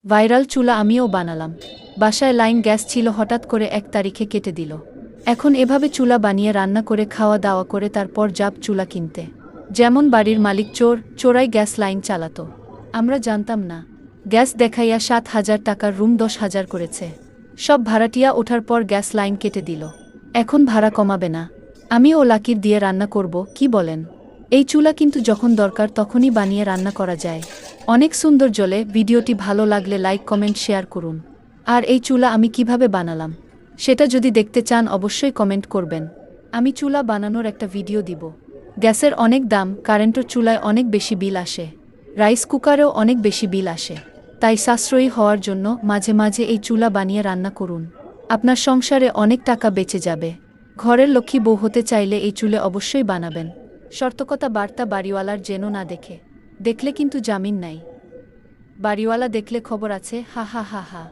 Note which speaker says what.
Speaker 1: Viral চুলা আমিও বানালাম। বাসায় লাইন গ্যাস ছিল, হঠাৎ করে ১ তারিখে কেটে দিল। এখন এভাবে চুলা বানিয়ে রান্না করে খাওয়া দাওয়া করে তারপর যাব চুলা কিনতে। যেমন বাড়ির মালিক চোরাই গ্যাস লাইন চালাতো। আমরা জানতাম না। গ্যাস দেখাইয়া ৭,০০০ টাকার রুম ১০,০০০ করেছে। সব ভাড়াটিয়া ওঠার পর গ্যাস লাইন কেটে দিল। এখন ভাড়া কমাবে না। আমি ও লাকির দিয়ে রান্না করব, কি বলেন? এই চুলা কিন্তু যখন দরকার তখনই বানিয়ে রান্না করা যায়। অনেক সুন্দর জ্বলে। ভিডিওটি ভালো লাগলে লাইক কমেন্ট শেয়ার করুন। আর এই চুলা আমি কিভাবে বানালাম সেটা যদি দেখতে চান অবশ্যই কমেন্ট করবেন। আমি চুলা বানানোর একটা ভিডিও দিব। গ্যাসের অনেক দাম, কারেন্টের চুলায় অনেক বেশি বিল আসে, রাইস কুকারেও অনেক বেশি বিল আসে। তাই সাশ্রয়ী হওয়ার জন্য মাঝে মাঝে এই চুলা বানিয়ে রান্না করুন। আপনার সংসারে অনেক টাকা বেঁচে যাবে। ঘরের লক্ষ্মী বউ হতে চাইলে এই চুলে অবশ্যই বানাবেন। সতর্কতা বার্তা, বাড়িওয়ালার যেন না দেখে। দেখলে কিন্তু জামিন নাই। বাড়িওয়ালা দেখলে খবর আছে, হা হা হা হা।